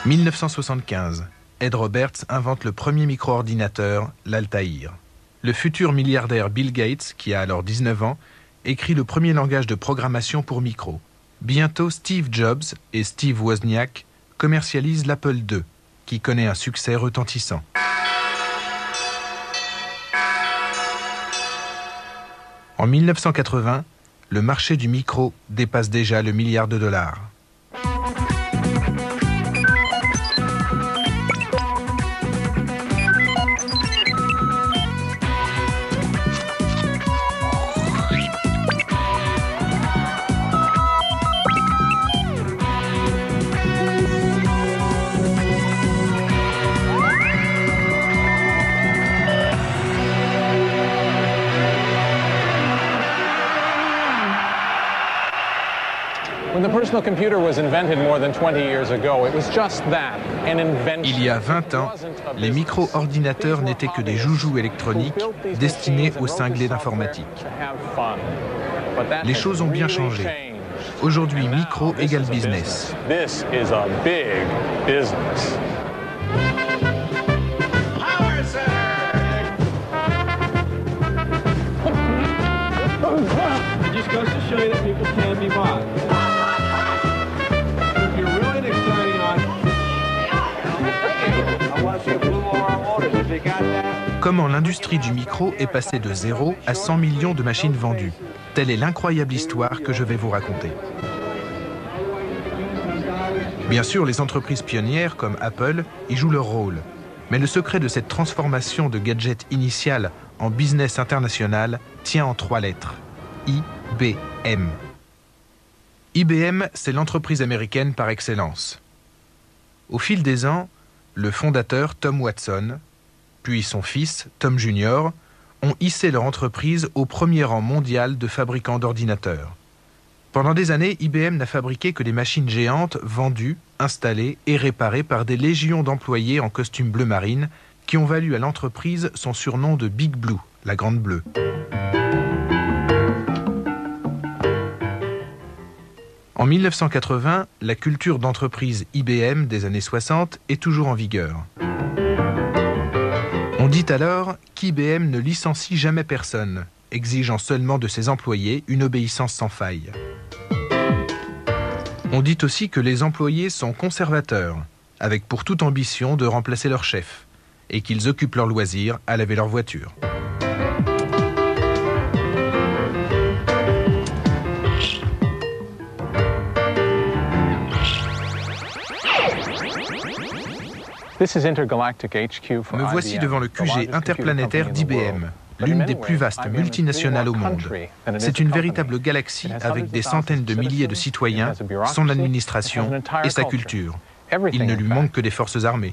1975, Ed Roberts invente le premier micro-ordinateur, l'Altaïr. Le futur milliardaire Bill Gates, qui a alors 19 ans, écrit le premier langage de programmation pour micro. Bientôt, Steve Jobs et Steve Wozniak commercialisent l'Apple II, qui connaît un succès retentissant. En 1980, le marché du micro dépasse déjà le milliard de dollars. Il y a 20 ans, les micro-ordinateurs n'étaient que des joujoux électroniques destinés aux cinglés d'informatique. Les choses ont bien changé. Aujourd'hui, micro égale business. Comment l'industrie du micro est passée de 0 à 100 millions de machines vendues. Telle est l'incroyable histoire que je vais vous raconter. Bien sûr, les entreprises pionnières comme Apple y jouent leur rôle. Mais le secret de cette transformation de gadget initial en business international tient en 3 lettres. IBM. IBM, c'est l'entreprise américaine par excellence. Au fil des ans, le fondateur Tom Watson, puis son fils, Tom Jr., ont hissé leur entreprise au premier rang mondial de fabricants d'ordinateurs. Pendant des années, IBM n'a fabriqué que des machines géantes vendues, installées et réparées par des légions d'employés en costume bleu marine qui ont valu à l'entreprise son surnom de Big Blue, la Grande Bleue. En 1980, la culture d'entreprise IBM des années 60 est toujours en vigueur. On dit alors qu'IBM ne licencie jamais personne, exigeant seulement de ses employés une obéissance sans faille. On dit aussi que les employés sont conservateurs, avec pour toute ambition de remplacer leur chef, et qu'ils occupent leur loisir à laver leur voiture. Me voici devant le QG interplanétaire d'IBM, l'une des plus vastes multinationales au monde. C'est une véritable galaxie avec des centaines de milliers de citoyens, son administration et sa culture. Il ne lui manque que des forces armées.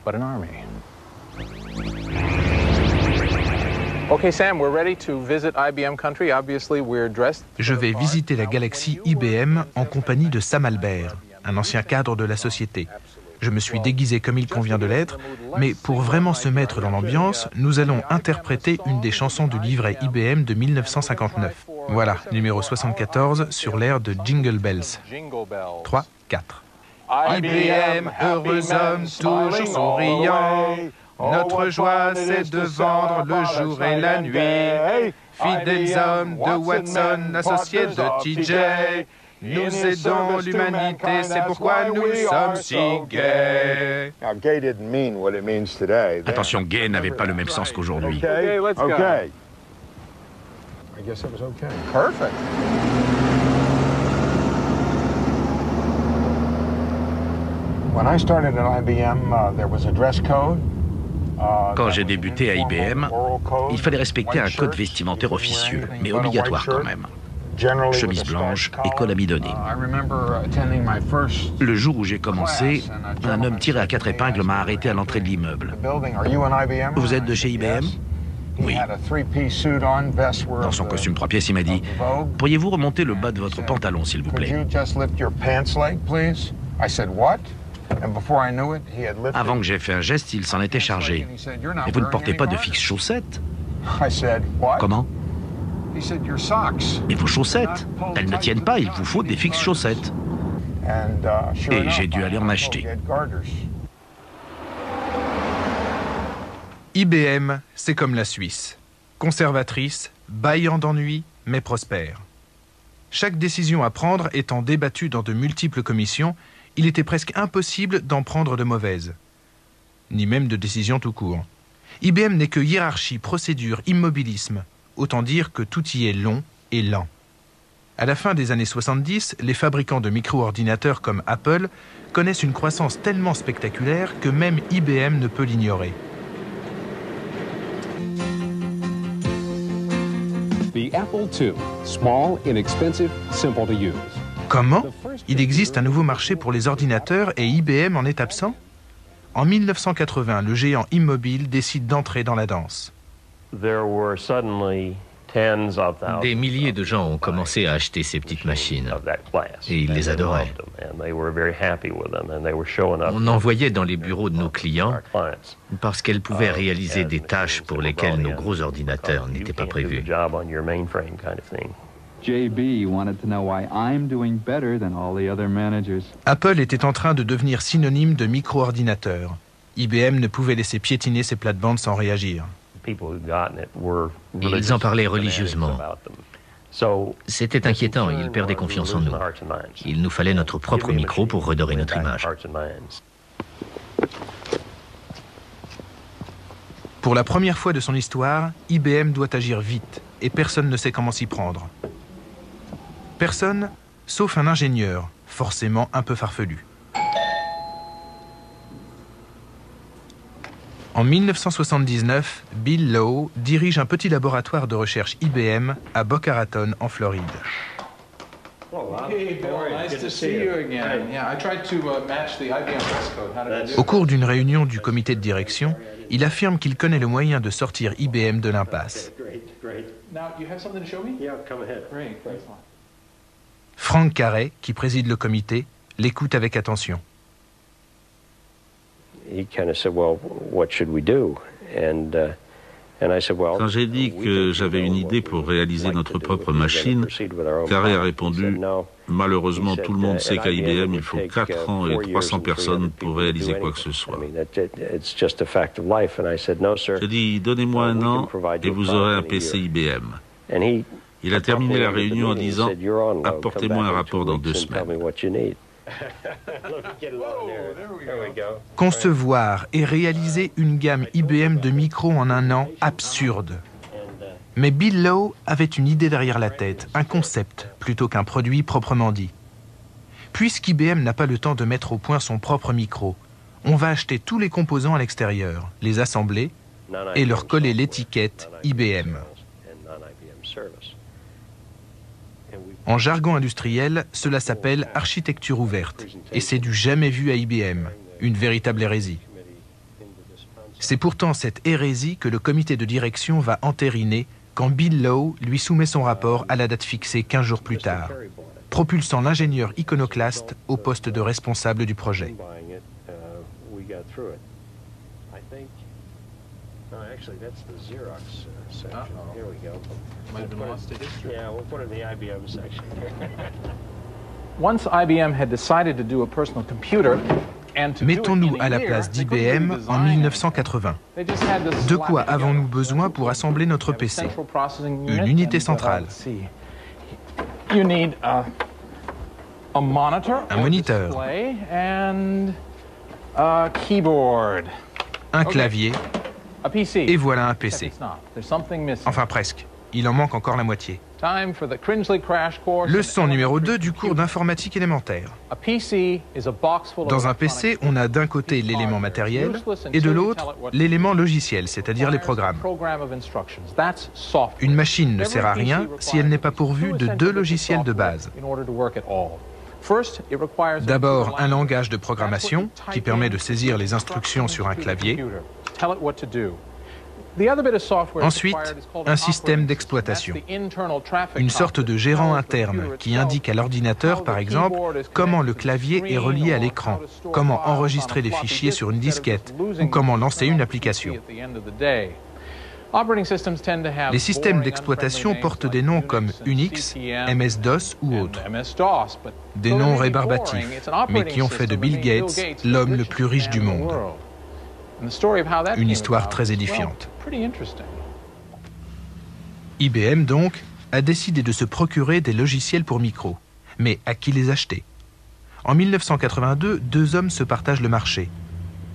Je vais visiter la galaxie IBM en compagnie de Sam Albert, un ancien cadre de la société. Je me suis déguisé comme il convient de l'être, mais pour vraiment se mettre dans l'ambiance, nous allons interpréter une des chansons du livret IBM de 1959. Voilà, numéro 74 sur l'air de Jingle Bells. 3, 4. IBM, heureux homme, toujours souriant. Notre joie, c'est de vendre le jour et la nuit. Fidèles hommes de Watson, associés de TJ. Nous aidons l'humanité, c'est pourquoi nous sommes si gays. Attention, gay n'avait pas le même sens qu'aujourd'hui. Okay. Perfect. When I started at IBM, there was a dress code. Quand j'ai débuté à IBM, il fallait respecter un code vestimentaire officieux, mais obligatoire quand même. Chemise blanche et col amidonné. Le jour où j'ai commencé, un homme tiré à 4 épingles m'a arrêté à l'entrée de l'immeuble. Vous êtes de chez IBM? Oui. Dans son costume 3 pièces, il m'a dit « Pourriez-vous remonter le bas de votre pantalon, s'il vous plaît ?» Avant que j'aie fait un geste, il s'en était chargé. « Et vous ne portez pas de fixes chaussettes ?» Comment? Mais vos chaussettes, elles ne tiennent pas, il vous faut des fixes chaussettes. Et j'ai dû aller en acheter. IBM, c'est comme la Suisse. Conservatrice, bâillant d'ennui, mais prospère. Chaque décision à prendre étant débattue dans de multiples commissions, il était presque impossible d'en prendre de mauvaises. Ni même de décisions tout court. IBM n'est que hiérarchie, procédure, immobilisme. Autant dire que tout y est long et lent. À la fin des années 70, les fabricants de micro-ordinateurs comme Apple connaissent une croissance tellement spectaculaire que même IBM ne peut l'ignorer. The Apple II, small, inexpensive, simple to use. Comment? Il existe un nouveau marché pour les ordinateurs et IBM en est absent? En 1980, le géant immobile décide d'entrer dans la danse. Des milliers de gens ont commencé à acheter ces petites machines et ils les adoraient. On en voyait dans les bureaux de nos clients parce qu'elles pouvaient réaliser des tâches pour lesquelles nos gros ordinateurs n'étaient pas prévus. Apple était en train de devenir synonyme de micro-ordinateur. IBM ne pouvait laisser piétiner ses plates-bandes sans réagir. Ils en parlaient religieusement. C'était inquiétant, ils perdaient confiance en nous. Il nous fallait notre propre micro pour redorer notre image. Pour la première fois de son histoire, IBM doit agir vite et personne ne sait comment s'y prendre. Personne, sauf un ingénieur, forcément un peu farfelu. En 1979, Bill Lowe dirige un petit laboratoire de recherche IBM à Boca Raton, en Floride. Au cours d'une réunion du comité de direction, il affirme qu'il connaît le moyen de sortir IBM de l'impasse. Frank Carey, qui préside le comité, l'écoute avec attention. Quand j'ai dit que j'avais une idée pour réaliser notre propre machine, Carey a répondu « Malheureusement, tout le monde sait qu'à IBM, il faut 4 ans et 300 personnes pour réaliser quoi que ce soit. » J'ai dit « Donnez-moi 1 an et vous aurez un PC IBM. » Il a terminé la réunion en disant « Apportez-moi un rapport dans 2 semaines. » Concevoir et réaliser une gamme IBM de micros en 1 an, absurde. Mais Bill Lowe avait une idée derrière la tête, un concept, plutôt qu'un produit proprement dit. Puisqu'IBM n'a pas le temps de mettre au point son propre micro, on va acheter tous les composants à l'extérieur, les assembler et leur coller l'étiquette IBM. En jargon industriel, cela s'appelle architecture ouverte, et c'est du jamais vu à IBM, une véritable hérésie. C'est pourtant cette hérésie que le comité de direction va entériner quand Bill Lowe lui soumet son rapport à la date fixée 15 jours plus tard, propulsant l'ingénieur iconoclaste au poste de responsable du projet. Mettons-nous à la place d'IBM en 1980. De quoi avons-nous besoin pour assembler notre PC? Une unité centrale. Un moniteur. Un clavier. Et voilà un PC. Enfin presque. Il en manque encore la moitié. Leçon numéro 2 du cours d'informatique élémentaire. Dans un PC, on a d'un côté l'élément matériel et de l'autre l'élément logiciel, c'est-à-dire les programmes. Une machine ne sert à rien si elle n'est pas pourvue de 2 logiciels de base. D'abord, un langage de programmation qui permet de saisir les instructions sur un clavier. Ensuite, un système d'exploitation, une sorte de gérant interne qui indique à l'ordinateur, par exemple, comment le clavier est relié à l'écran, comment enregistrer les fichiers sur une disquette ou comment lancer une application. Les systèmes d'exploitation portent des noms comme Unix, MS-DOS ou autres. Des noms rébarbatifs, mais qui ont fait de Bill Gates l'homme le plus riche du monde. Une histoire très édifiante. IBM, donc, a décidé de se procurer des logiciels pour micro. Mais à qui les acheter? En 1982, deux hommes se partagent le marché.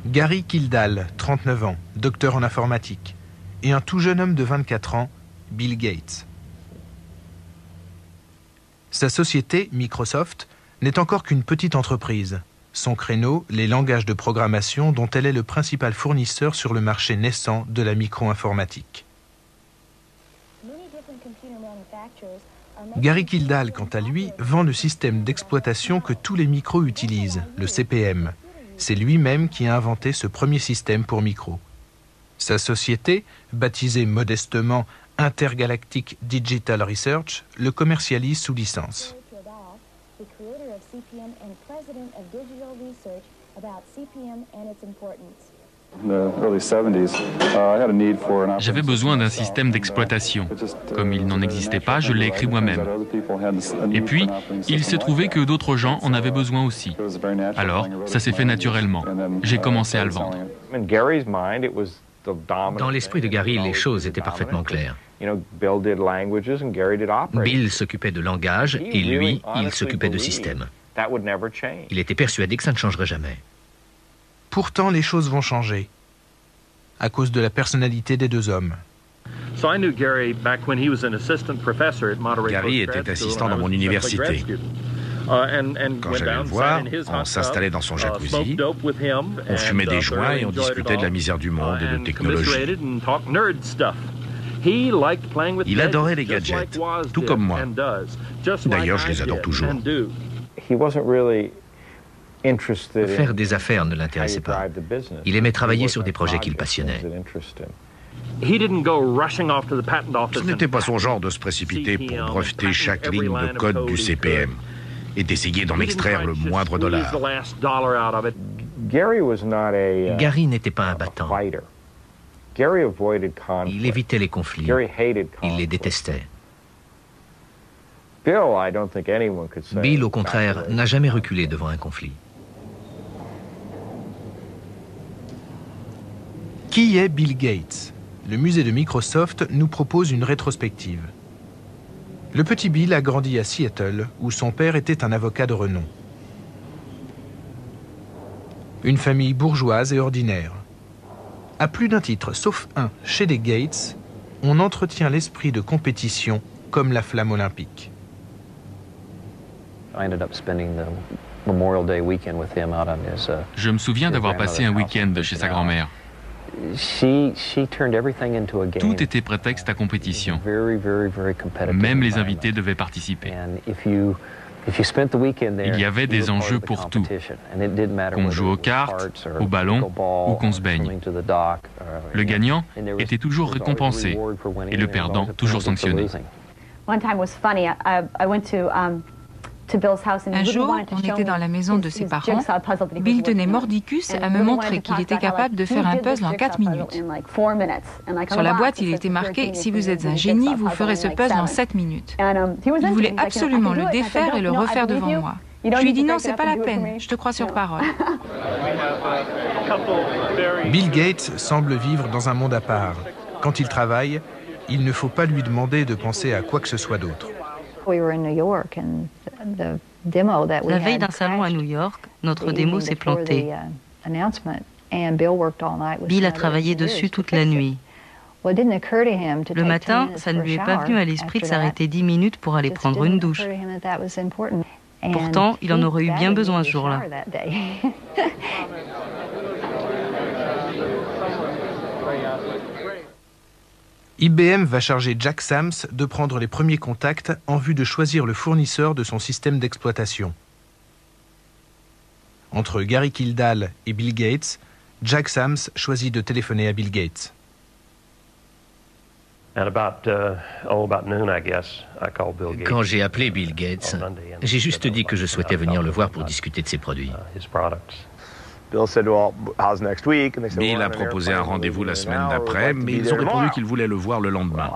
Gary Kildall, 39 ans, docteur en informatique, et un tout jeune homme de 24 ans, Bill Gates. Sa société, Microsoft, n'est encore qu'une petite entreprise. Son créneau, les langages de programmation dont elle est le principal fournisseur sur le marché naissant de la micro-informatique. Gary Kildall, quant à lui, vend le système d'exploitation que tous les micros utilisent, le CPM. C'est lui-même qui a inventé ce premier système pour micro. Sa société, baptisée modestement Intergalactic Digital Research, le commercialise sous licence. J'avais besoin d'un système d'exploitation. Comme il n'en existait pas, je l'ai écrit moi-même. Et puis, il s'est trouvé que d'autres gens en avaient besoin aussi. Alors, ça s'est fait naturellement. J'ai commencé à le vendre. Dans l'esprit de Gary, les choses étaient parfaitement claires. Bill s'occupait de langage et lui, il s'occupait de système. Il était persuadé que ça ne changerait jamais. Pourtant, les choses vont changer, à cause de la personnalité des deux hommes. Gary était assistant dans mon université. Quand j'allais le voir, on s'installait dans son jacuzzi, on fumait des joints et on discutait de la misère du monde et de technologie. Il adorait les gadgets, tout comme moi. D'ailleurs, je les adore toujours. Faire des affaires ne l'intéressait pas. Il aimait travailler sur des projets qu'il passionnait. Ce n'était pas son genre de se précipiter pour breveter chaque ligne de code du CPM et d'essayer d'en extraire le moindre dollar. Gary n'était pas un battant. Il évitait les conflits. Il les détestait. Bill, au contraire, n'a jamais reculé devant un conflit. Qui est Bill Gates? Le musée de Microsoft nous propose une rétrospective. Le petit Bill a grandi à Seattle, où son père était un avocat de renom. Une famille bourgeoise et ordinaire. À plus d'un titre, sauf un, chez les Gates, on entretient l'esprit de compétition comme la flamme olympique. Je me souviens d'avoir passé un week-end chez sa grand-mère. Tout était prétexte à compétition. Même les invités devaient participer. Il y avait des enjeux pour tout. Qu'on joue aux cartes, au ballon ou qu'on se baigne. Le gagnant était toujours récompensé et le perdant toujours sanctionné. Un jour, on était dans la maison de ses parents. Bill tenait mordicus à me montrer qu'il était capable de faire un puzzle en 4 minutes. Sur la boîte, il était marqué « Si vous êtes un génie, vous ferez ce puzzle en 7 minutes ». Il voulait absolument le défaire et le refaire devant moi. Je lui ai dit « Non, c'est pas la peine, je te crois sur parole ». Bill Gates semble vivre dans un monde à part. Quand il travaille, il ne faut pas lui demander de penser à quoi que ce soit d'autre. La veille d'un salon à New York, notre démo s'est plantée. Bill a travaillé dessus toute la nuit. Le matin, ça ne lui est pas venu à l'esprit de s'arrêter 10 minutes pour aller prendre une douche. Pourtant, il en aurait eu bien besoin ce jour-là. IBM va charger Jack Sams de prendre les premiers contacts en vue de choisir le fournisseur de son système d'exploitation. Entre Gary Kildall et Bill Gates, Jack Sams choisit de téléphoner à Bill Gates. Quand j'ai appelé Bill Gates, j'ai juste dit que je souhaitais venir le voir pour discuter de ses produits. Bill a proposé un rendez-vous la semaine d'après, mais ils ont répondu qu'ils voulaient le voir le lendemain.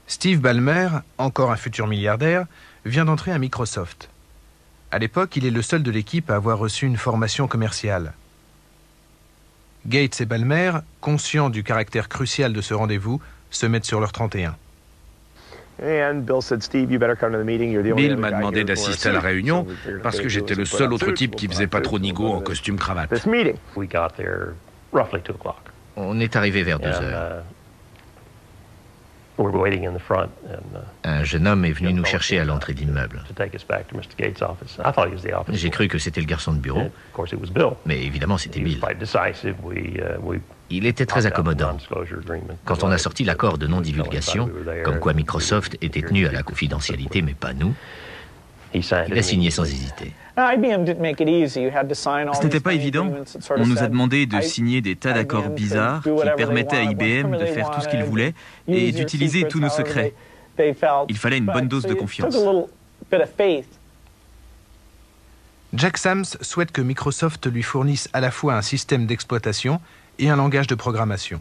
Steve Ballmer, encore un futur milliardaire, vient d'entrer à Microsoft. À l'époque, il est le seul de l'équipe à avoir reçu une formation commerciale. Gates et Ballmer, conscients du caractère crucial de ce rendez-vous, se mettent sur leur 31. Bill m'a demandé d'assister à la réunion parce que j'étais le seul autre type qui faisait pas trop nigo en costume-cravate. On est arrivé vers 2 heures. Un jeune homme est venu nous chercher à l'entrée d'immeuble. J'ai cru que c'était le garçon de bureau, mais évidemment c'était Bill. Il était très accommodant. Quand on a sorti l'accord de non-divulgation, comme quoi Microsoft était tenu à la confidentialité, mais pas nous, il a signé sans hésiter. Ce n'était pas évident. On nous a demandé de signer des tas d'accords bizarres qui permettaient à IBM de faire tout ce qu'il voulait et d'utiliser tous nos secrets. Il fallait une bonne dose de confiance. Jack Sams souhaite que Microsoft lui fournisse à la fois un système d'exploitation et un langage de programmation.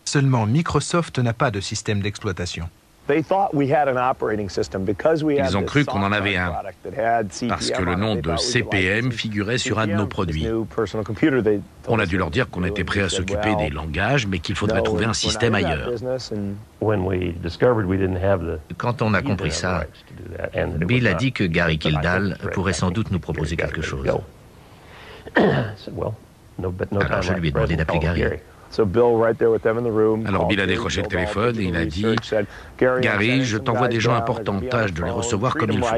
Seulement, Microsoft n'a pas de système d'exploitation. Ils ont cru qu'on en avait un, parce que le nom de CPM figurait sur un de nos produits. On a dû leur dire qu'on était prêt à s'occuper des langages, mais qu'il faudrait trouver un système ailleurs. Quand on a compris ça, Bill a dit que Gary Kildall pourrait sans doute nous proposer quelque chose. Alors je lui ai demandé d'appeler Gary. Alors Bill a décroché le téléphone et il a dit « Gary, je t'envoie des gens importants, tâche de les recevoir comme il faut. »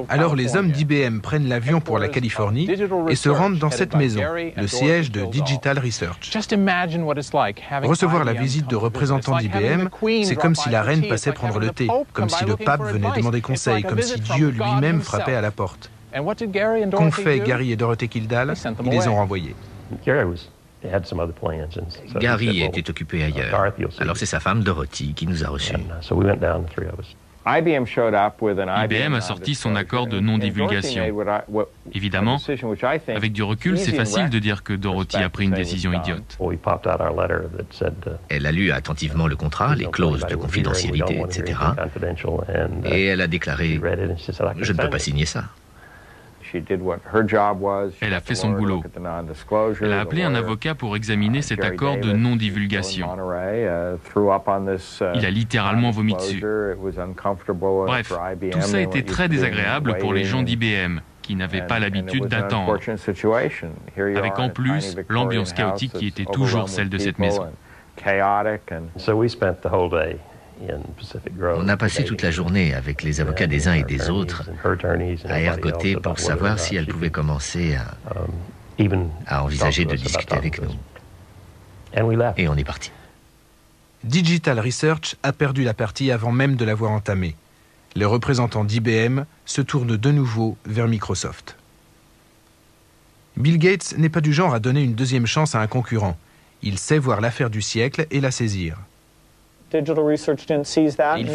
Alors les hommes d'IBM prennent l'avion pour la Californie et se rendent dans cette maison, le siège de Digital Research. Recevoir la visite de représentants d'IBM, c'est comme si la reine passait prendre le thé, comme si le pape venait demander conseil, comme si Dieu lui-même frappait à la porte. Qu'ont fait Gary et Dorothy Kildall? Ils les ont renvoyés. Gary était occupé ailleurs. Alors c'est sa femme Dorothy qui nous a reçus. IBM a sorti son accord de non-divulgation. Évidemment, avec du recul, c'est facile de dire que Dorothy a pris une décision idiote. Elle a lu attentivement le contrat, les clauses de confidentialité, etc. Et elle a déclaré « Je ne peux pas signer ça ». Elle a fait son boulot. Elle a appelé un avocat pour examiner cet accord de non-divulgation. Il a littéralement vomi dessus. Bref, tout ça était très désagréable pour les gens d'IBM, qui n'avaient pas l'habitude d'attendre. Avec en plus l'ambiance chaotique qui était toujours celle de cette maison. On a passé toute la journée avec les avocats des uns et des autres à ergoter pour savoir si elles pouvaient commencer à envisager de discuter avec nous. Et on est parti. Digital Research a perdu la partie avant même de l'avoir entamée. Les représentants d'IBM se tournent de nouveau vers Microsoft. Bill Gates n'est pas du genre à donner une deuxième chance à un concurrent. Il sait voir l'affaire du siècle et la saisir. Il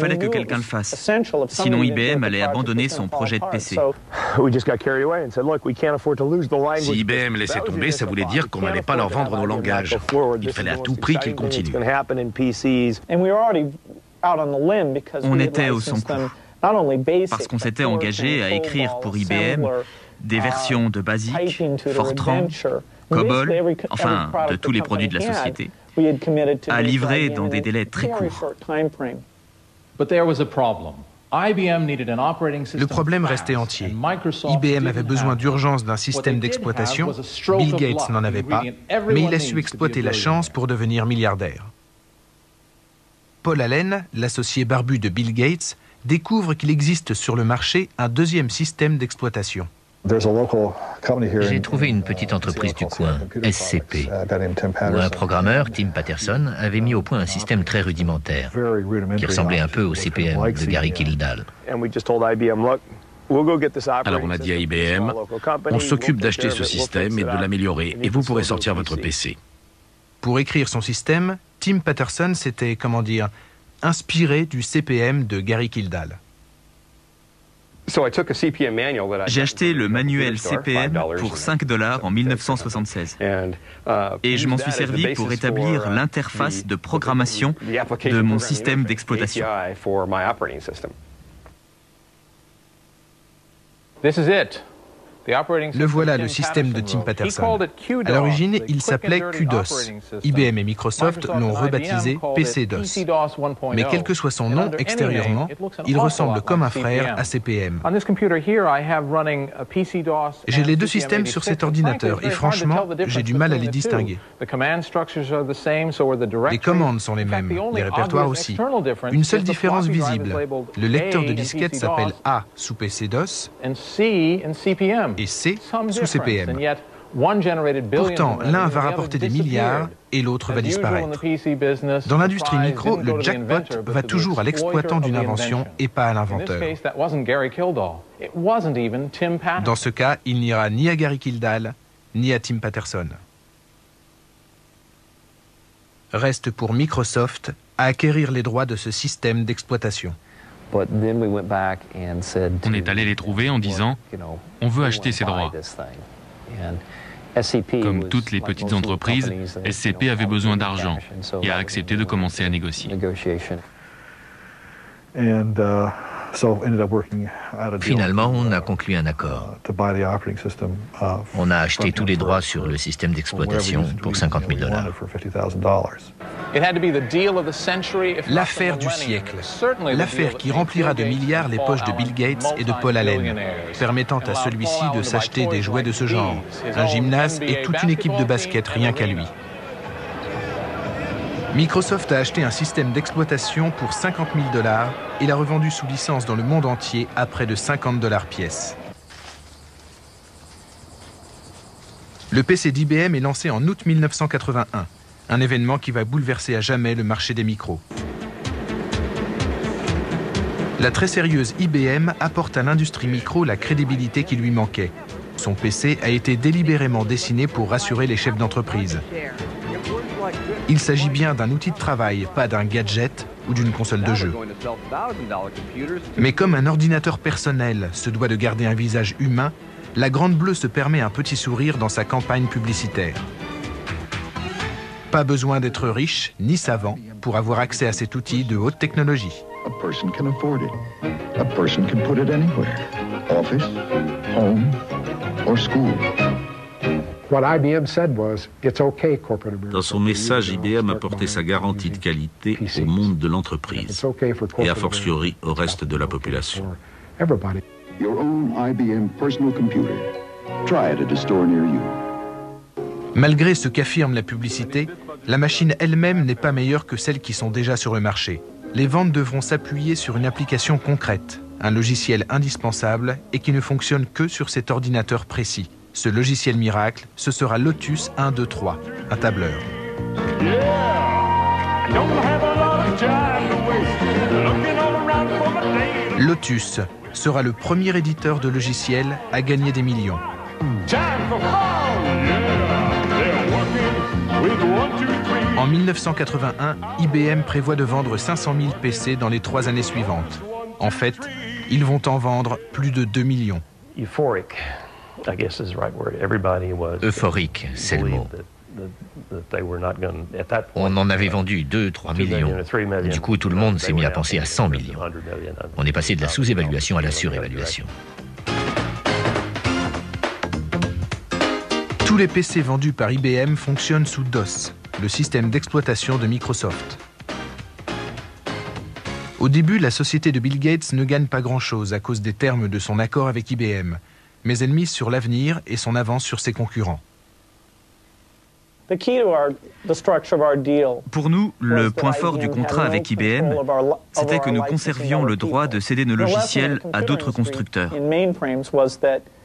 fallait que quelqu'un le fasse. Sinon IBM allait abandonner son projet de PC. Si IBM laissait tomber, ça voulait dire qu'on n'allait pas leur vendre nos langages. Il fallait à tout prix qu'ils continuent. On était au son coup, parce qu'on s'était engagé à écrire pour IBM des versions de BASIC, Fortran, COBOL, enfin de tous les produits de la société, à livrer dans des délais très courts. Le problème restait entier. IBM avait besoin d'urgence d'un système d'exploitation, Bill Gates n'en avait pas, mais il a su exploiter la chance pour devenir milliardaire. Paul Allen, l'associé barbu de Bill Gates, découvre qu'il existe sur le marché un deuxième système d'exploitation. J'ai trouvé une petite entreprise du coin, SCP, où un programmeur, Tim Patterson, avait mis au point un système très rudimentaire, qui ressemblait un peu au CPM de Gary Kildall. Alors on a dit à IBM, on s'occupe d'acheter ce système et de l'améliorer, et vous pourrez sortir votre PC. Pour écrire son système, Tim Patterson s'était, inspiré du CPM de Gary Kildall. J'ai acheté le manuel CPM pour $5 en 1976. Et je m'en suis servi pour établir l'interface de programmation de mon système d'exploitation. Le voilà, le système de Tim Paterson. À l'origine, il s'appelait QDOS. IBM et Microsoft l'ont rebaptisé PC-DOS. Mais quel que soit son nom extérieurement, il ressemble comme un frère à CPM. J'ai les deux systèmes sur cet ordinateur et franchement, j'ai du mal à les distinguer. Les commandes sont les mêmes, les répertoires aussi. Une seule différence visible. Le lecteur de disquette s'appelle A sous PC-DOS et C sous CPM. Pourtant, l'un va rapporter des milliards et l'autre va disparaître. Dans l'industrie micro, le jackpot va toujours à l'exploitant d'une invention et pas à l'inventeur. Dans ce cas, il n'ira ni à Gary Kildall, ni à Tim Paterson. Reste pour Microsoft à acquérir les droits de ce système d'exploitation. On est allé les trouver en disant « On veut acheter ces droits ». Comme toutes les petites entreprises, SCP avait besoin d'argent et a accepté de commencer à négocier. Finalement, on a conclu un accord. On a acheté tous les droits sur le système d'exploitation pour $50 000. L'affaire du siècle. L'affaire qui remplira de milliards les poches de Bill Gates et de Paul Allen, permettant à celui-ci de s'acheter des jouets de ce genre, un gymnase et toute une équipe de basket rien qu'à lui. Microsoft a acheté un système d'exploitation pour $50 000 et l'a revendu sous licence dans le monde entier à près de $50 pièce. Le PC d'IBM est lancé en août 1981, un événement qui va bouleverser à jamais le marché des micros. La très sérieuse IBM apporte à l'industrie micro la crédibilité qui lui manquait. Son PC a été délibérément dessiné pour rassurer les chefs d'entreprise. Il s'agit bien d'un outil de travail, pas d'un gadget ou d'une console de jeu. Mais comme un ordinateur personnel se doit de garder un visage humain, la Grande Bleue se permet un petit sourire dans sa campagne publicitaire. Pas besoin d'être riche ni savant pour avoir accès à cet outil de haute technologie. Dans son message, IBM a porté sa garantie de qualité au monde de l'entreprise et a fortiori au reste de la population. Malgré ce qu'affirme la publicité, la machine elle-même n'est pas meilleure que celles qui sont déjà sur le marché. Les ventes devront s'appuyer sur une application concrète, un logiciel indispensable et qui ne fonctionne que sur cet ordinateur précis. Ce logiciel miracle, ce sera Lotus 123, un tableur. Lotus sera le premier éditeur de logiciels à gagner des millions. En 1981, IBM prévoit de vendre 500 000 PC dans les 3 années suivantes. En fait, ils vont en vendre plus de 2 millions. Euphorique, c'est le mot. On en avait vendu 2-3 millions. Du coup, tout le monde s'est mis à penser à 100 millions. On est passé de la sous-évaluation à la surévaluation. Tous les PC vendus par IBM fonctionnent sous DOS, le système d'exploitation de Microsoft. Au début, la société de Bill Gates ne gagne pas grand-chose à cause des termes de son accord avec IBM, mais elle mise sur l'avenir et son avance sur ses concurrents. Pour nous, le point fort du contrat avec IBM, c'était que nous conservions le droit de céder nos logiciels à d'autres constructeurs.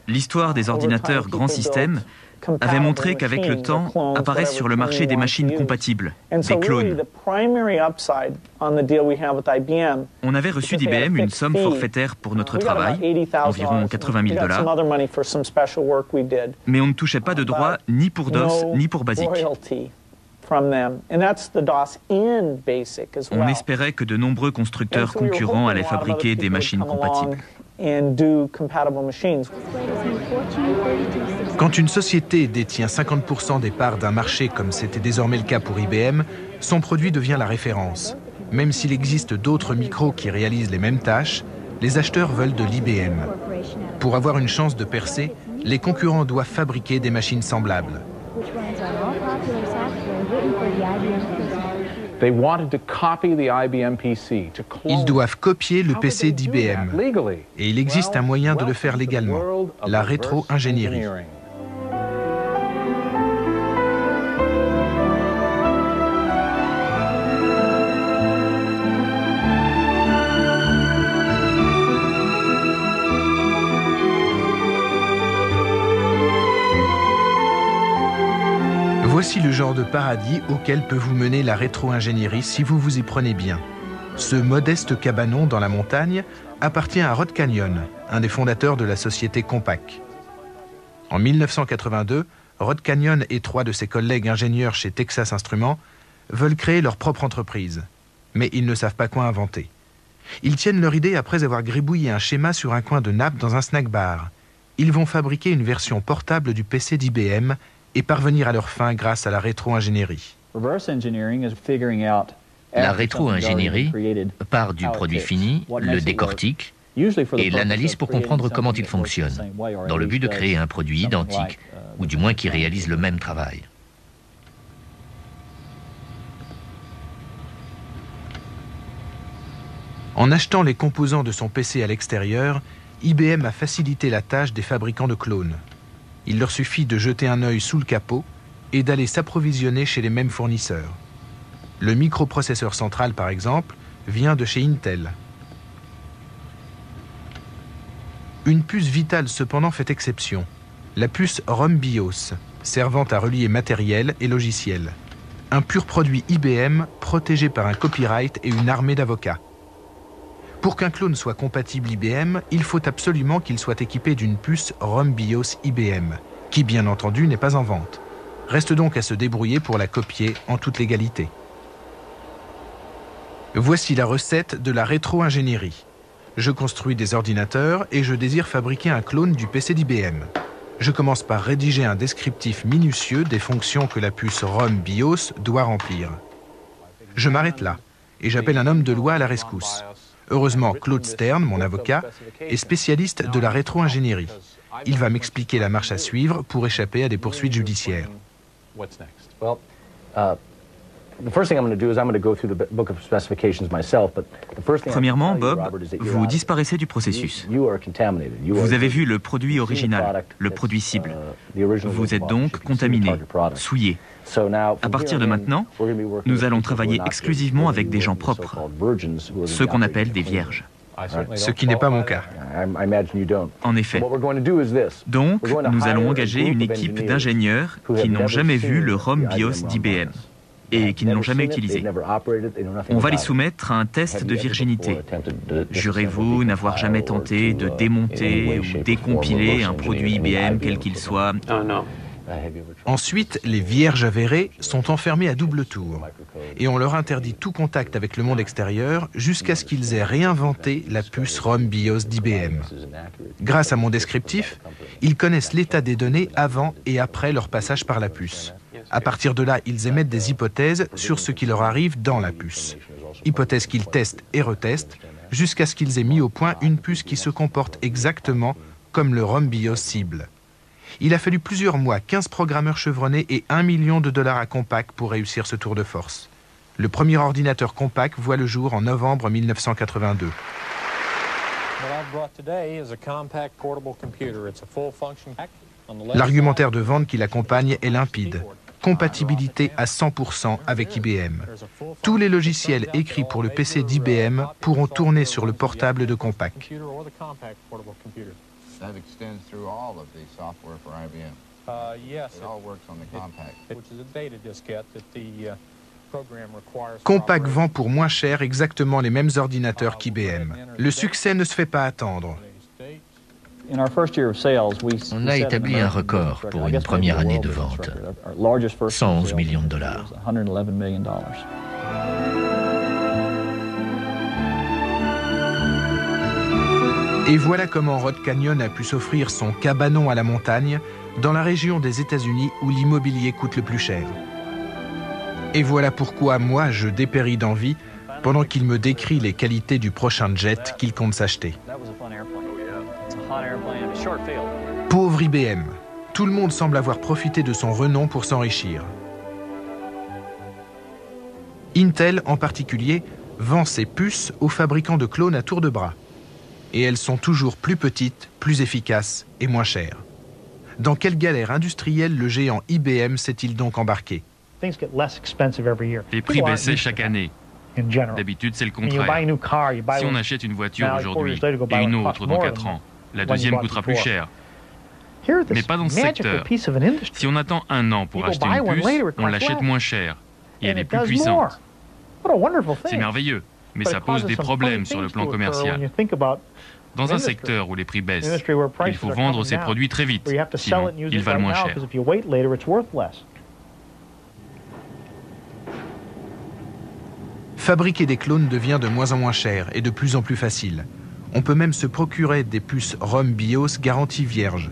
L'histoire des ordinateurs grand système avait montré qu'avec le temps apparaissent sur le marché des machines compatibles, des clones. On avait reçu d'IBM une somme forfaitaire pour notre travail, environ $80 000, mais on ne touchait pas de droits ni pour DOS ni pour BASIC. On espérait que de nombreux constructeurs concurrents allaient fabriquer des machines compatibles. Quand une société détient 50% des parts d'un marché, comme c'était désormais le cas pour IBM, son produit devient la référence. Même s'il existe d'autres micros qui réalisent les mêmes tâches, les acheteurs veulent de l'IBM. Pour avoir une chance de percer, les concurrents doivent fabriquer des machines semblables. Ils doivent copier le PC d'IBM. Et il existe un moyen de le faire légalement, la rétro-ingénierie. Voici le genre de paradis auquel peut vous mener la rétro-ingénierie si vous vous y prenez bien. Ce modeste cabanon dans la montagne appartient à Rod Canyon, un des fondateurs de la société Compaq. En 1982, Rod Canyon et 3 de ses collègues ingénieurs chez Texas Instruments veulent créer leur propre entreprise. Mais ils ne savent pas quoi inventer. Ils tiennent leur idée après avoir gribouillé un schéma sur un coin de nappe dans un snack bar. Ils vont fabriquer une version portable du PC d'IBM et parvenir à leur fin grâce à la rétro-ingénierie. La rétro-ingénierie part du produit fini, le décortique et l'analyse pour comprendre comment il fonctionne, dans le but de créer un produit identique, ou du moins qui réalise le même travail. En achetant les composants de son PC à l'extérieur, IBM a facilité la tâche des fabricants de clones. Il leur suffit de jeter un œil sous le capot et d'aller s'approvisionner chez les mêmes fournisseurs. Le microprocesseur central, par exemple, vient de chez Intel. Une puce vitale, cependant, fait exception. La puce ROM BIOS, servant à relier matériel et logiciel. Un pur produit IBM, protégé par un copyright et une armée d'avocats. Pour qu'un clone soit compatible IBM, il faut absolument qu'il soit équipé d'une puce ROM BIOS IBM, qui bien entendu n'est pas en vente. Reste donc à se débrouiller pour la copier en toute légalité. Voici la recette de la rétro-ingénierie. Je construis des ordinateurs et je désire fabriquer un clone du PC d'IBM. Je commence par rédiger un descriptif minutieux des fonctions que la puce ROM BIOS doit remplir. Je m'arrête là et j'appelle un homme de loi à la rescousse. Heureusement, Claude Stern, mon avocat, est spécialiste de la rétro-ingénierie. Il va m'expliquer la marche à suivre pour échapper à des poursuites judiciaires. Premièrement, Bob, vous disparaissez du processus. Vous avez vu le produit original, le produit cible. Vous êtes donc contaminé, souillé. À partir de maintenant, nous allons travailler exclusivement avec des gens propres, ceux qu'on appelle des vierges. Ce qui n'est pas mon cas. En effet. Donc, nous allons engager une équipe d'ingénieurs qui n'ont jamais vu le ROM BIOS d'IBM et qui ne l'ont jamais utilisé. On va les soumettre à un test de virginité. Jurez-vous n'avoir jamais tenté de démonter ou décompiler un produit IBM quel qu'il soit? Ensuite, les vierges avérées sont enfermés à double tour et on leur interdit tout contact avec le monde extérieur jusqu'à ce qu'ils aient réinventé la puce ROM BIOS d'IBM. Grâce à mon descriptif, ils connaissent l'état des données avant et après leur passage par la puce. À partir de là, ils émettent des hypothèses sur ce qui leur arrive dans la puce. Hypothèses qu'ils testent et retestent jusqu'à ce qu'ils aient mis au point une puce qui se comporte exactement comme le ROM BIOS cible. Il a fallu plusieurs mois, 15 programmeurs chevronnés et $1 million à Compaq pour réussir ce tour de force. Le premier ordinateur Compaq voit le jour en novembre 1982. L'argumentaire de vente qui l'accompagne est limpide. Compatibilité à 100% avec IBM. Tous les logiciels écrits pour le PC d'IBM pourront tourner sur le portable de Compaq. That extends through all of the software for IBM. Yes. It all works on the Compaq. Which is a data diskette that the program requires. Compaq vend pour moins cher exactement les mêmes ordinateurs qu'IBM. Le succès ne se fait pas attendre. On a établi un record pour une première année de vente. 111 millions de dollars. Et voilà comment Rod Canyon a pu s'offrir son cabanon à la montagne dans la région des États-Unis où l'immobilier coûte le plus cher. Et voilà pourquoi moi je dépéris d'envie pendant qu'il me décrit les qualités du prochain jet qu'il compte s'acheter. Pauvre IBM, tout le monde semble avoir profité de son renom pour s'enrichir. Intel, en particulier, vend ses puces aux fabricants de clones à tour de bras. Et elles sont toujours plus petites, plus efficaces et moins chères. Dans quelle galère industrielle le géant IBM s'est-il donc embarqué? Les prix baissaient chaque année. D'habitude, c'est le contraire. Si on achète une voiture aujourd'hui et une autre dans 4 ans, la deuxième coûtera plus cher. Mais pas dans ce secteur. Si on attend 1 an pour acheter une puce, on l'achète moins cher. Et elle est plus puissante. C'est merveilleux, mais ça pose des problèmes sur le plan commercial. Dans un secteur où les prix baissent, il faut vendre ses produits très vite, sinon ils valent moins cher. Fabriquer des clones devient de moins en moins cher et de plus en plus facile. On peut même se procurer des puces ROM BIOS garantie vierge.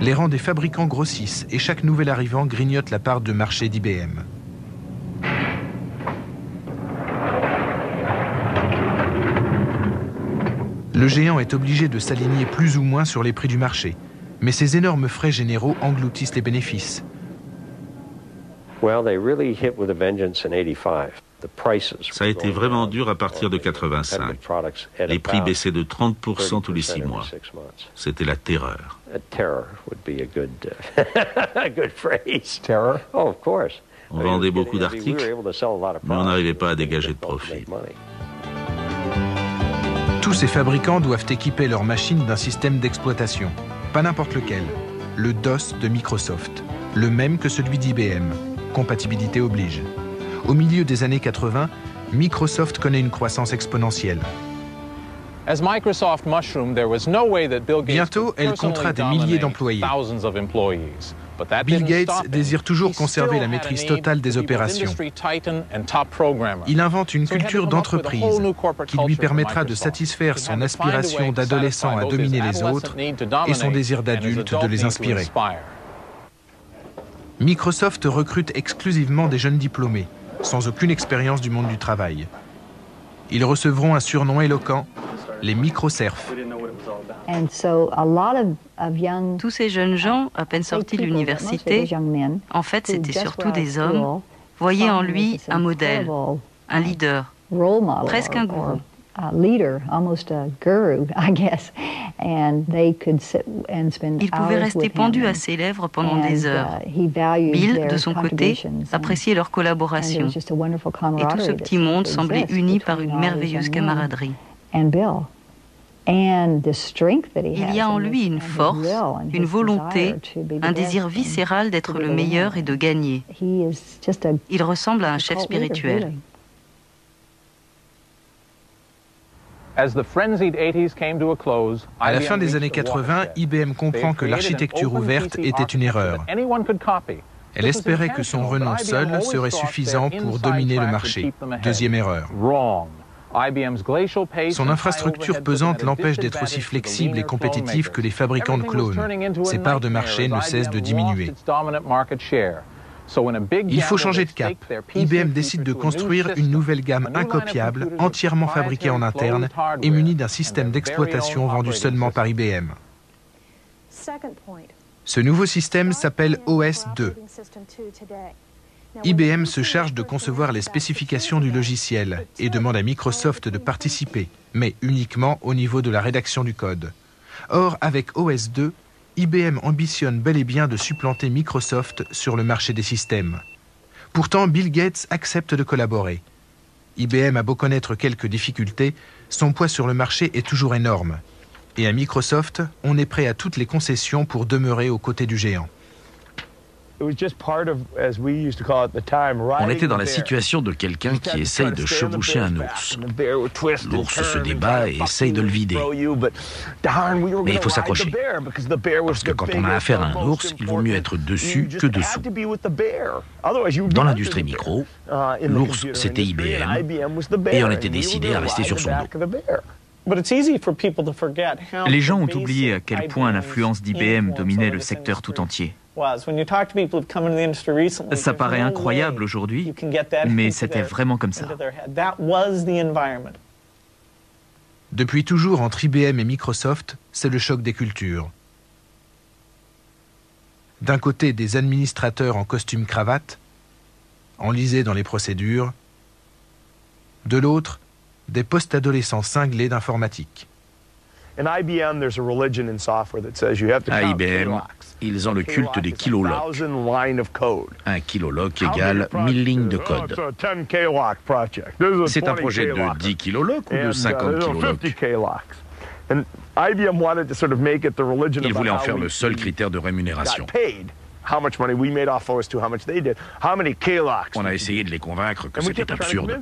Les rangs des fabricants grossissent et chaque nouvel arrivant grignote la part de marché d'IBM. Le géant est obligé de s'aligner plus ou moins sur les prix du marché, mais ces énormes frais généraux engloutissent les bénéfices. Ça a été vraiment dur à partir de 85. Les prix baissaient de 30% tous les 6 mois. C'était la terreur. On vendait beaucoup d'articles, mais on n'arrivait pas à dégager de profit. Tous ces fabricants doivent équiper leurs machines d'un système d'exploitation. Pas n'importe lequel. Le DOS de Microsoft. Le même que celui d'IBM. Compatibilité oblige. Au milieu des années 80, Microsoft connaît une croissance exponentielle. Bientôt, elle comptera des milliers d'employés. Bill Gates désire toujours conserver la maîtrise totale des opérations. Il invente une culture d'entreprise qui lui permettra de satisfaire son aspiration d'adolescent à dominer les autres et son désir d'adulte de les inspirer. Microsoft recrute exclusivement des jeunes diplômés, sans aucune expérience du monde du travail. Ils recevront un surnom éloquent, les microserfs. Tous ces jeunes gens, à peine sortis de l'université, en fait, c'était surtout des hommes, voyaient en lui un modèle, un leader, presque un gourou. Il pouvait rester pendu à ses lèvres pendant des heures. Bill, de son côté, appréciait leur collaboration. Et tout ce petit monde semblait uni par une merveilleuse camaraderie. Il y a en lui une force, une volonté, un désir viscéral d'être le meilleur et de gagner. Il ressemble à un chef spirituel. À la fin des années 80, IBM comprend que l'architecture ouverte était une erreur. Elle espérait que son renom seul serait suffisant pour dominer le marché. Deuxième erreur. Son infrastructure pesante l'empêche d'être aussi flexible et compétitif que les fabricants de clones. Ses parts de marché ne cessent de diminuer. Il faut changer de cap. IBM décide de construire une nouvelle gamme incopiable, entièrement fabriquée en interne et munie d'un système d'exploitation vendu seulement par IBM. Ce nouveau système s'appelle OS2. IBM se charge de concevoir les spécifications du logiciel et demande à Microsoft de participer, mais uniquement au niveau de la rédaction du code. Or, avec OS2, IBM ambitionne bel et bien de supplanter Microsoft sur le marché des systèmes. Pourtant, Bill Gates accepte de collaborer. IBM a beau connaître quelques difficultés, son poids sur le marché est toujours énorme. Et à Microsoft, on est prêt à toutes les concessions pour demeurer aux côtés du géant. On était dans la situation de quelqu'un qui essaye de chevaucher un ours. L'ours se débat et essaye de le vider. Mais il faut s'accrocher. Parce que quand on a affaire à un ours, il vaut mieux être dessus que dessous. Dans l'industrie micro, l'ours c'était IBM et on était décidé à rester sur son dos. Les gens ont oublié à quel point l'influence d'IBM dominait le secteur tout entier. Ça paraît incroyable aujourd'hui, mais c'était vraiment comme ça. Depuis toujours, entre IBM et Microsoft, c'est le choc des cultures. D'un côté, des administrateurs en costume-cravate, enlisés dans les procédures. De l'autre, des post-adolescents cinglés d'informatique. À IBM, ils ont le culte des kilolocs. Un kiloloc égale 1000 lignes de code. C'est un projet de 10 kilolocs ou de 50 kilolocs? Ils voulaient en faire le seul critère de rémunération. On a essayé de les convaincre que c'était absurde.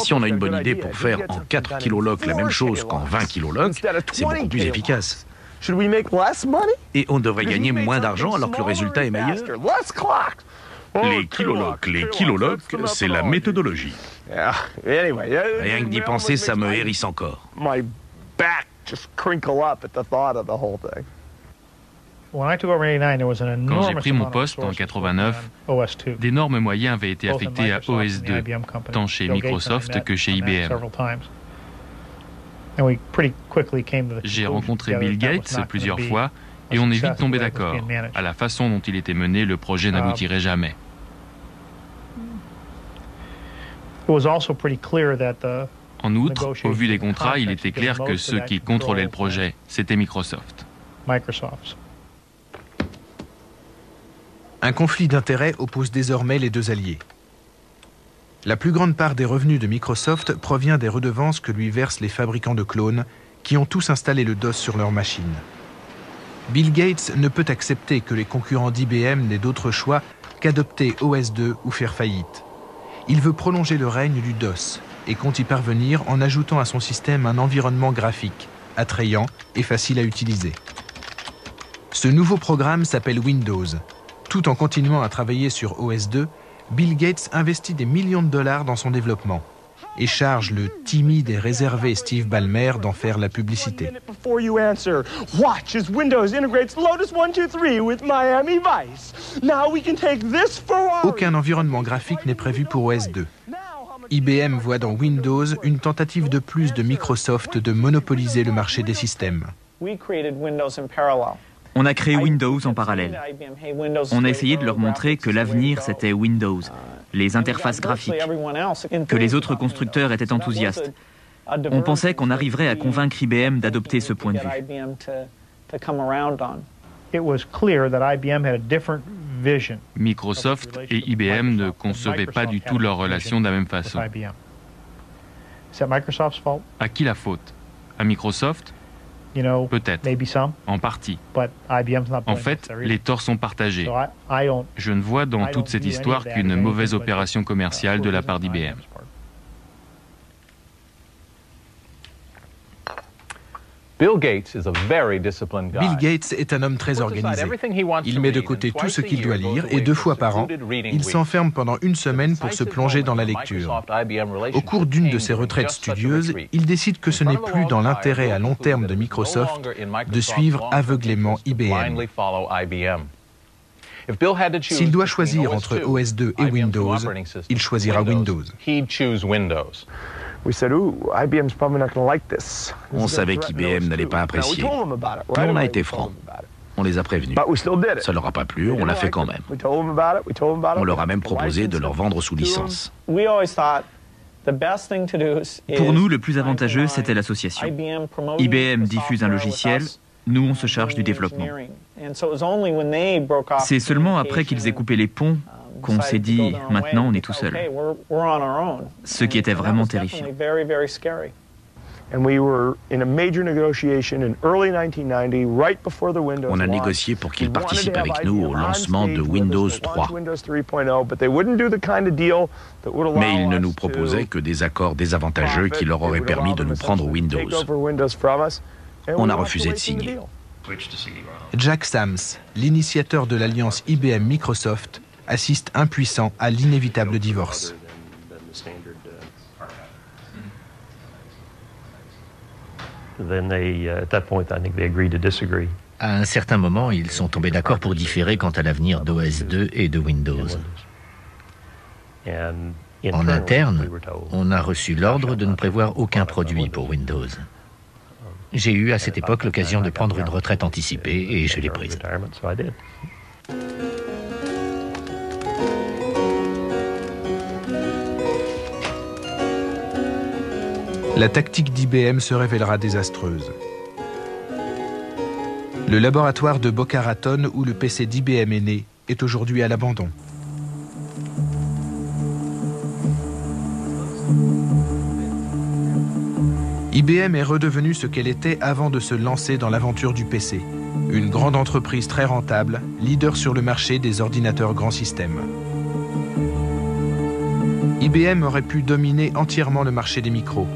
Si on a une bonne idée pour faire en 4 kilolocs la même chose qu'en 20 kilolocs, c'est beaucoup plus efficace. Et on devrait gagner moins d'argent alors que le résultat est meilleur. Les kilolocs, c'est la méthodologie. Rien que d'y penser, ça me hérisse encore. Quand j'ai pris mon poste en 89, d'énormes moyens avaient été affectés à OS2, tant chez Microsoft que chez IBM. J'ai rencontré Bill Gates plusieurs fois et on est vite tombé d'accord. À la façon dont il était mené, le projet n'aboutirait jamais. En outre, au vu des contrats, il était clair que ceux qui contrôlaient le projet, c'était Microsoft. Un conflit d'intérêts oppose désormais les deux alliés. La plus grande part des revenus de Microsoft provient des redevances que lui versent les fabricants de clones, qui ont tous installé le DOS sur leurs machines. Bill Gates ne peut accepter que les concurrents d'IBM n'aient d'autre choix qu'adopter OS2 ou faire faillite. Il veut prolonger le règne du DOS et compte y parvenir en ajoutant à son système un environnement graphique, attrayant et facile à utiliser. Ce nouveau programme s'appelle Windows. Tout en continuant à travailler sur OS2, Bill Gates investit des millions de dollars dans son développement et charge le timide et réservé Steve Ballmer d'en faire la publicité. Aucun environnement graphique n'est prévu pour OS2. IBM voit dans Windows une tentative de plus de Microsoft de monopoliser le marché des systèmes. On a créé Windows en parallèle. On a essayé de leur montrer que l'avenir, c'était Windows, les interfaces graphiques, que les autres constructeurs étaient enthousiastes. On pensait qu'on arriverait à convaincre IBM d'adopter ce point de vue. Microsoft et IBM ne concevaient pas du tout leur relation de la même façon. À qui la faute? À Microsoft? Peut-être, en partie. En fait, les torts sont partagés. Je ne vois dans toute cette histoire qu'une mauvaise opération commerciale de la part d'IBM. Bill Gates est un homme très organisé. Il met de côté tout ce qu'il doit lire et 2 fois par an, il s'enferme pendant 1 semaine pour se plonger dans la lecture. Au cours d'une de ses retraites studieuses, il décide que ce n'est plus dans l'intérêt à long terme de Microsoft de suivre aveuglément IBM. S'il doit choisir entre OS2 et Windows, il choisira Windows. On savait qu'IBM n'allait pas apprécier. Mais on a été franc. On les a prévenus. Ça leur a pas plu, on l'a fait quand même. On leur a même proposé de leur vendre sous licence. Pour nous, le plus avantageux, c'était l'association. IBM diffuse un logiciel, nous, on se charge du développement. C'est seulement après qu'ils aient coupé les ponts qu'on s'est dit, maintenant, on est tout seul. Ce qui était vraiment terrifiant. On a négocié pour qu'ils participent avec nous au lancement de Windows 3. Mais ils ne nous proposaient que des accords désavantageux qui leur auraient permis de nous prendre Windows. On a refusé de signer. Jack Sams, l'initiateur de l'alliance IBM-Microsoft, assiste impuissant à l'inévitable divorce. À un certain moment, ils sont tombés d'accord pour différer quant à l'avenir d'OS 2 et de Windows. En interne, on a reçu l'ordre de ne prévoir aucun produit pour Windows. J'ai eu à cette époque l'occasion de prendre une retraite anticipée et je l'ai prise. La tactique d'IBM se révélera désastreuse. Le laboratoire de Boca Raton où le PC d'IBM est né est aujourd'hui à l'abandon. IBM est redevenue ce qu'elle était avant de se lancer dans l'aventure du PC. Une grande entreprise très rentable, leader sur le marché des ordinateurs grand système. IBM aurait pu dominer entièrement le marché des micros.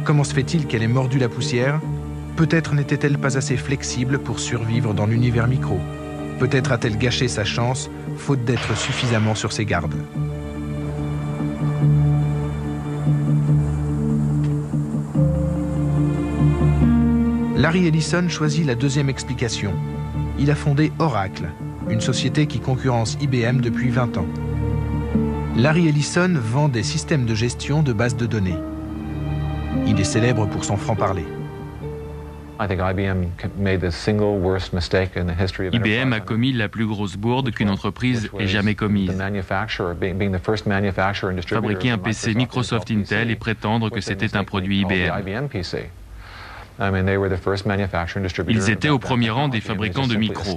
Comment se fait-il qu'elle ait mordu la poussière? Peut-être n'était-elle pas assez flexible pour survivre dans l'univers micro. Peut-être a-t-elle gâché sa chance, faute d'être suffisamment sur ses gardes. Larry Ellison choisit la deuxième explication. Il a fondé Oracle, une société qui concurrence IBM depuis 20 ans. Larry Ellison vend des systèmes de gestion de bases de données. Il est célèbre pour son franc-parler. IBM a commis la plus grosse bourde qu'une entreprise ait jamais commise. Fabriquer un PC Microsoft Intel et prétendre que c'était un produit IBM. Ils étaient au premier rang des fabricants de micros.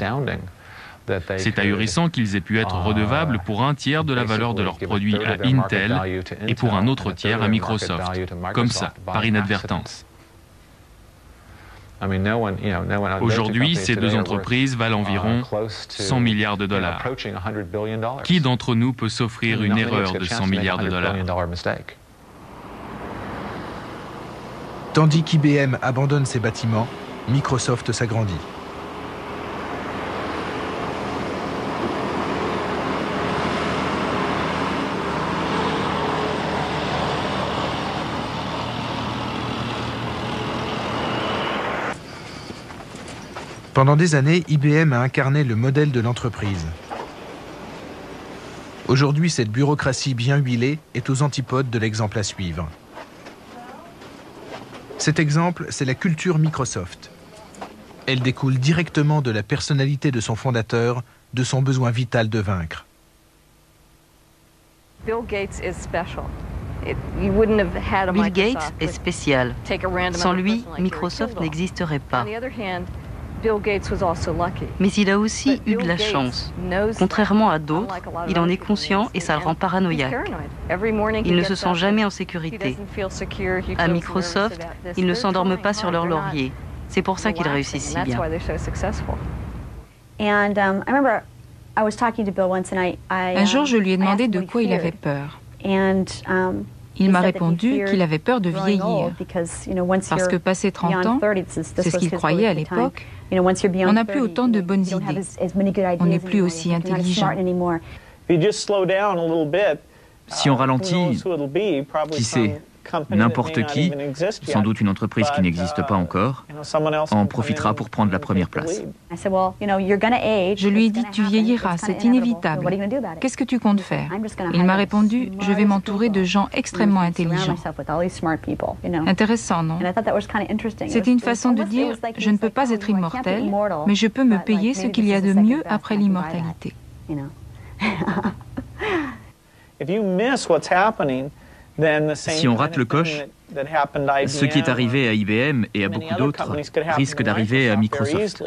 C'est ahurissant qu'ils aient pu être redevables pour un tiers de la valeur de leurs produits à Intel et pour un autre tiers à Microsoft, comme ça, par inadvertance. Aujourd'hui, ces deux entreprises valent environ 100 milliards de dollars. Qui d'entre nous peut s'offrir une erreur de 100 milliards de dollars? Tandis qu'IBM abandonne ses bâtiments, Microsoft s'agrandit. Pendant des années, IBM a incarné le modèle de l'entreprise. Aujourd'hui, cette bureaucratie bien huilée est aux antipodes de l'exemple à suivre. Cet exemple, c'est la culture Microsoft. Elle découle directement de la personnalité de son fondateur, de son besoin vital de vaincre. Bill Gates est spécial. Sans lui, Microsoft n'existerait pas. Mais il a aussi eu de la chance. Contrairement à d'autres, il en est conscient et ça le rend paranoïaque. Il ne se sent jamais en sécurité. À Microsoft, ils ne s'endorment pas sur leur laurier. C'est pour ça qu'ils réussissent si bien. Un jour, je lui ai demandé de quoi il avait peur. Il m'a répondu qu'il avait peur de vieillir, parce que passé 30 ans, c'est ce qu'il croyait à l'époque, on n'a plus autant de bonnes idées, on n'est plus aussi intelligent. Si on ralentit, qui sait, n'importe qui, sans doute une entreprise qui n'existe pas encore, en profitera pour prendre la première place. Je lui ai dit, tu vieilliras, c'est inévitable. Qu'est-ce que tu comptes faire? Il m'a répondu, je vais m'entourer de gens extrêmement intelligents. Intéressant, non? C'était une façon de dire, je ne peux pas être immortel, mais je peux me payer ce qu'il y a de mieux après l'immortalité. Si on rate le coche, ce qui est arrivé à IBM et à beaucoup d'autres risque d'arriver à Microsoft.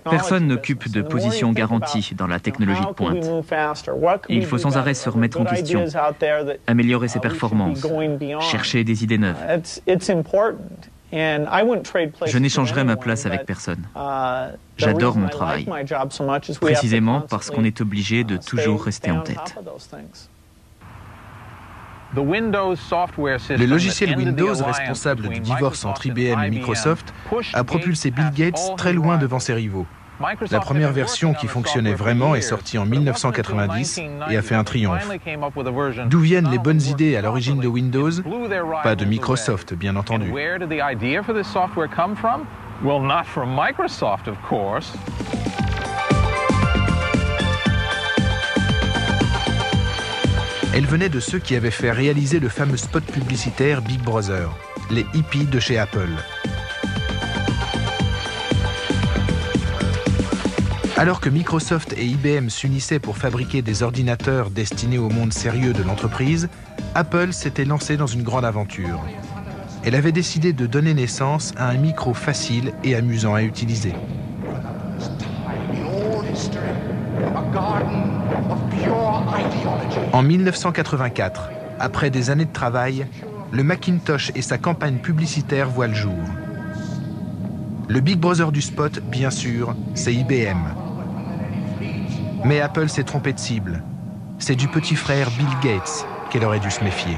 Personne n'occupe de position garantie dans la technologie de pointe. Il faut sans arrêt se remettre en question, améliorer ses performances, chercher des idées neuves. Je n'échangerai ma place avec personne. J'adore mon travail, précisément parce qu'on est obligé de toujours rester en tête. Le logiciel Windows, responsable du divorce entre IBM et Microsoft, a propulsé Bill Gates très loin devant ses rivaux. La première version qui fonctionnait vraiment est sortie en 1990 et a fait un triomphe. D'où viennent les bonnes idées à l'origine de Windows? Pas de Microsoft, bien entendu. Elle venait de ceux qui avaient fait réaliser le fameux spot publicitaire Big Brother, les hippies de chez Apple. Alors que Microsoft et IBM s'unissaient pour fabriquer des ordinateurs destinés au monde sérieux de l'entreprise, Apple s'était lancé dans une grande aventure. Elle avait décidé de donner naissance à un micro facile et amusant à utiliser. En 1984, après des années de travail, le Macintosh et sa campagne publicitaire voient le jour. Le Big Brother du spot, bien sûr, c'est IBM. Mais Apple s'est trompé de cible. C'est du petit frère Bill Gates qu'elle aurait dû se méfier.